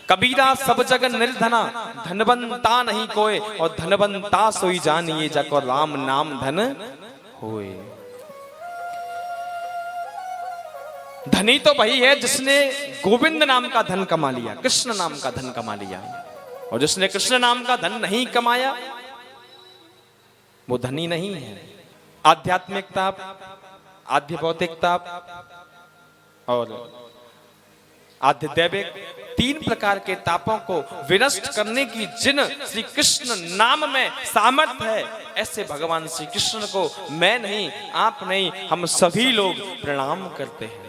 कबीरा सब जग निर्धना, धनवंता नहीं कोय, और धनवंता सोई जानिए जाको राम नाम धन होए। धनी तो वही है जिसने गोविंद नाम का धन कमा लिया, कृष्ण नाम का धन कमा लिया, और जिसने कृष्ण नाम का धन नहीं कमाया वो धनी नहीं है। आध्यात्मिकता, आध्य भौतिकता और आध्य दैविक, तीन प्रकार के तापों को विनष्ट करने की जिन श्री कृष्ण नाम में सामर्थ्य है, ऐसे भगवान श्री कृष्ण को मैं नहीं, आप नहीं, हम सभी लोग प्रणाम करते हैं।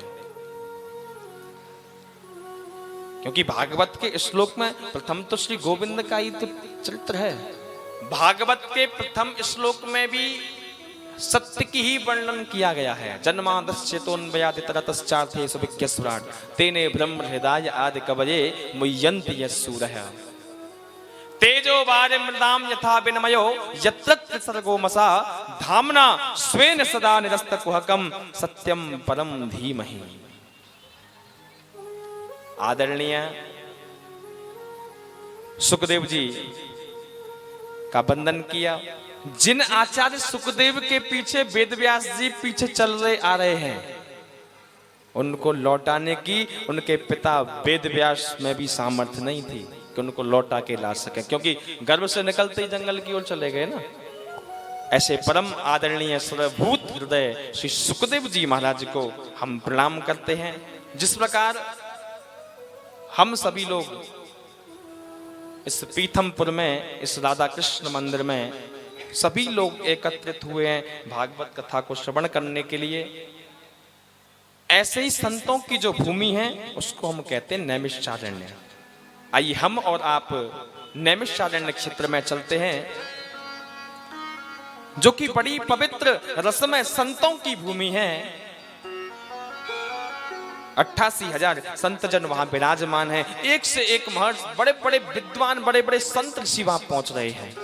क्योंकि भागवत के श्लोक में प्रथम तो श्री गोविंद का ही तो चरित्र है। भागवत के प्रथम श्लोक में भी सत्य की ही वर्णन किया गया है। जन्मादश्चेतोन्वयादितरतश्चार्थे सुविज्ञस्वराट् तेने ब्रह्म हृदय आदि कवये मुह्यन्ति यस्सूरः तेजो वारिमृदां यथा विनिमयो यत्र सर्गो मसा धाम्ना स्वेन सदा निरस्तकुहकं सत्यं परम धीमहि। आदरणीय सुखदेव जी का वंदन किया। जिन आचार्य सुखदेव के पीछे वेदव्यास जी पीछे चल रहे आ रहे हैं, उनको लौटाने की उनके पिता वेदव्यास में भी सामर्थ्य नहीं थी कि उनको लौटा के ला सके, क्योंकि गर्भ से निकलते ही जंगल की ओर चले गए ना। ऐसे परम आदरणीय सर्वभूत हृदय श्री सुखदेव जी महाराज को हम प्रणाम करते हैं। जिस प्रकार हम सभी लोग इस पीथमपुर में, इस राधा कृष्ण मंदिर में सभी लोग एकत्रित हुए हैं भागवत कथा को श्रवण करने के लिए, ऐसे ही संतों की जो भूमि है उसको हम कहते हैं नैमिषारण्य। आइए हम और आप नैमिषारण्य क्षेत्र में चलते हैं, जो कि बड़ी पवित्र रसमय संतों की भूमि है। 88,000 संतजन वहां विराजमान है। एक से एक महर्षि, बड़े बड़े विद्वान, बड़े बड़े संत ऋषि वहां पहुंच रहे हैं।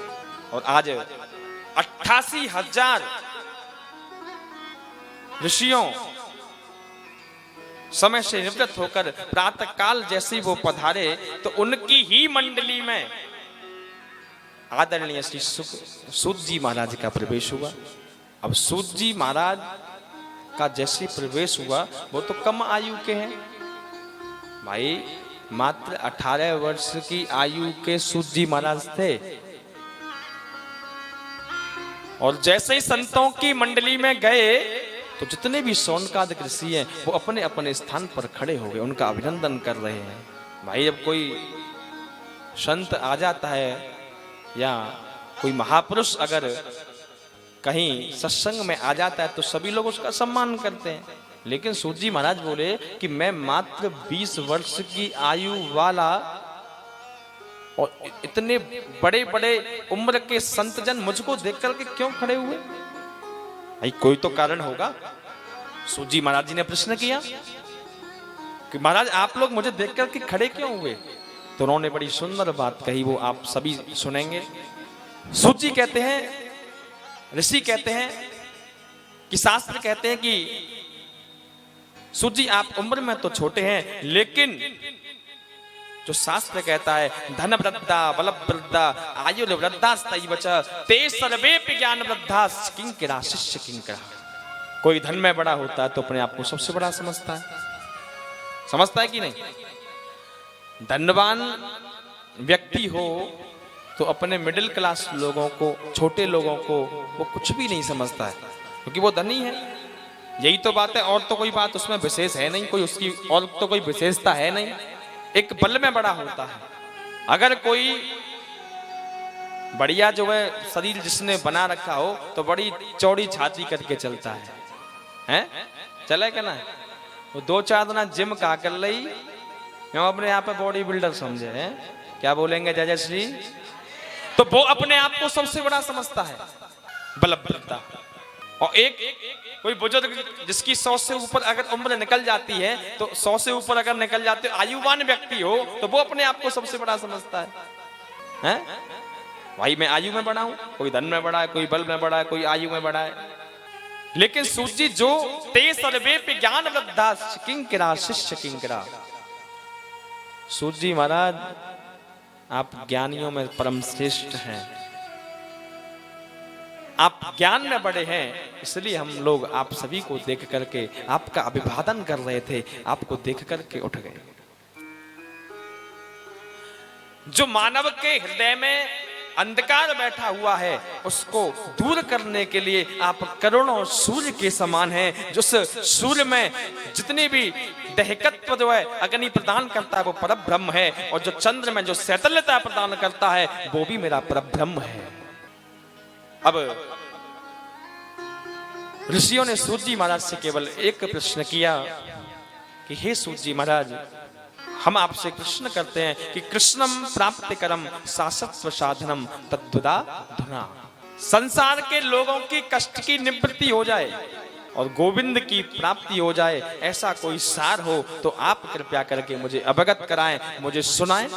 और आज 88,000 ऋषियों समय से निवृत्त होकर प्रातः काल जैसे वो पधारे, तो उनकी ही मंडली में आदरणीय श्री सूत जी महाराज का प्रवेश हुआ। अब सूत जी महाराज का जैसे प्रवेश हुआ, वो तो कम आयु के हैं भाई, मात्र 18 वर्ष की आयु के सूत जी महाराज थे। और जैसे ही संतों की मंडली में गए तो जितने भी शौनकादिक ऋषि हैं वो अपने अपने स्थान पर खड़े हो गए, उनका अभिनंदन कर रहे हैं। भाई जब कोई संत आ जाता है या कोई महापुरुष अगर कहीं सत्संग में आ जाता है तो सभी लोग उसका सम्मान करते हैं। लेकिन सूत जी महाराज बोले कि मैं मात्र 20 वर्ष की आयु वाला और इतने बड़े बड़े उम्र के संतजन मुझको देख करके क्यों खड़े हुए? भाई कोई तो कारण होगा। सूत जी महाराज जी ने प्रश्न किया कि महाराज आप लोग मुझे देख करके खड़े क्यों हुए? तो उन्होंने बड़ी सुंदर बात कही, वो आप सभी सुनेंगे। सूत जी कहते हैं, ऋषि कहते हैं कि शास्त्र कहते हैं कि सूत जी आप उम्र में तो छोटे हैं, लेकिन जो शास्त्र कहता है धन वृद्धा बल वृद्धा आयु वृद्धा ते सर्वे ज्ञान वृद्धा किंकरा शिष्य किंकरा। कोई धन में बड़ा होता है तो अपने आप को सबसे बड़ा समझता है कि नहीं? धनवान व्यक्ति हो तो अपने मिडिल क्लास लोगों को, छोटे लोगों को वो कुछ भी नहीं समझता है, क्योंकि वो धनी है। यही तो बात है, और तो कोई बात उसमें विशेष है नहीं, कोई उसकी और तो कोई विशेषता है नहीं। एक बल में बड़ा होता है। अगर कोई बढ़िया जो है शरीर जिसने बना रखा हो तो बड़ी चौड़ी छाती करके चलता है, हैं? चले क्या ना, वो 2-4 दिन जिम का कर ली, क्यों अपने आप में बॉडी बिल्डर समझे हैं। क्या बोलेंगे जय श्री? तो वो अपने आप को सबसे बड़ा समझता है, बलवृद्धा। और एक कोई बुजुर्ग जिसकी 100 से ऊपर अगर उम्र निकल जाती है, तो 100 से ऊपर अगर निकल जाते आयुवान व्यक्ति हो तो वो अपने आप को सबसे बड़ा समझता है, हैं? भाई मैं आयु में बड़ा हूं, कोई धन में बड़ा है, कोई बल में बड़ा है, कोई आयु में बड़ा है। लेकिन सूत जी जो ते सर्वे पे ज्ञान वृद्धा किंकरा शिष्य किंकरा, सूत जी महाराज, आप ज्ञानियों में परम श्रेष्ठ हैं, आप ज्ञान में बड़े हैं, इसलिए हम लोग आप सभी को देख करके आपका अभिवादन कर रहे थे, आपको देख करके उठ गए। जो मानव के हृदय में अंधकार बैठा हुआ है उसको दूर करने के लिए आप करोड़ों सूर्य के समान हैं। जिस सूर्य में जितनी भी दहकत्व जो है अग्नि प्रदान करता है वो परब्रह्म है, और जो चंद्र में जो शैतल्यता प्रदान करता है वो भी मेरा परब्रह्म है। अब ऋषियों ने सूत जी महाराज से केवल एक प्रश्न किया कि हे सूत जी महाराज, हम आपसे प्रश्न करते हैं कि कृष्णम प्राप्ति करम शासत्व साधनम तद्वदा धुना। संसार के लोगों की कष्ट की निवृत्ति हो जाए और गोविंद की प्राप्ति हो जाए, ऐसा कोई सार हो तो आप कृपया करके मुझे अवगत कराएं, मुझे सुनाएं।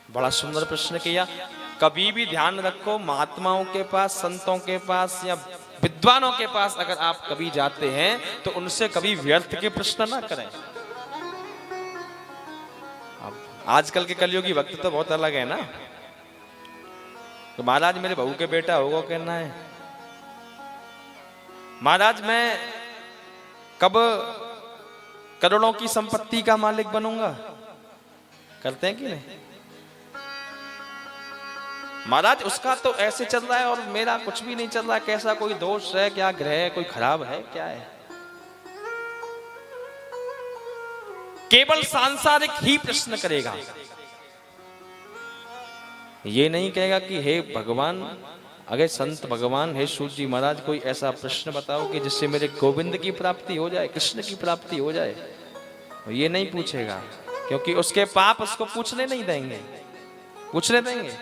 बड़ा सुंदर प्रश्न किया। कभी भी ध्यान रखो, महात्माओं के पास, संतों के पास या विद्वानों के पास अगर आप कभी जाते हैं तो उनसे कभी व्यर्थ के प्रश्न ना करें। आजकल के कलयुगी वक्त तो बहुत अलग है ना। तो महाराज मेरे बहू के बेटा होगा कहना है, महाराज मैं कब करोड़ों की संपत्ति का मालिक बनूंगा, करते हैं कि नहीं? महाराज उसका तो ऐसे चल रहा है और मेरा कुछ भी नहीं चल रहा है, कैसा कोई दोष है क्या, ग्रह है कोई खराब है क्या है? केवल सांसारिक ही प्रश्न करेगा, ये नहीं कहेगा कि हे भगवान, अगर संत भगवान, हे सूत जी महाराज कोई ऐसा प्रश्न बताओ कि जिससे मेरे गोविंद की प्राप्ति हो जाए, कृष्ण की प्राप्ति हो जाए, ये नहीं पूछेगा, क्योंकि उसके पाप उसको पूछने नहीं देंगे, पूछने देंगे।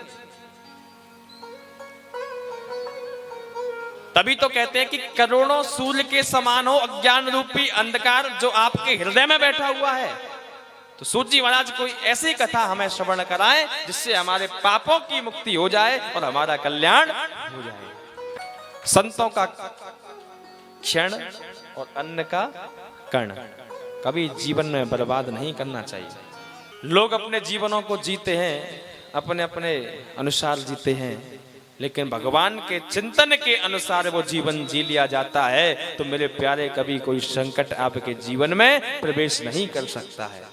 तभी तो कहते हैं कि करोड़ों सूर्य के समान हो अज्ञान रूपी अंधकार जो आपके हृदय में बैठा हुआ है। तो सूत जी महाराज कोई ऐसी कथा हमें श्रवण कराएं जिससे हमारे पापों की मुक्ति हो जाए और हमारा कल्याण हो जाए। संतों का क्षण और अन्न का कण कभी जीवन में बर्बाद नहीं करना चाहिए। लोग अपने जीवनों को जीते हैं, अपने अपने अनुसार जीते हैं, लेकिन भगवान के चिंतन के अनुसार वो जीवन जी लिया जाता है। तो मेरे प्यारे, कभी कोई संकट आपके जीवन में प्रवेश नहीं कर सकता है।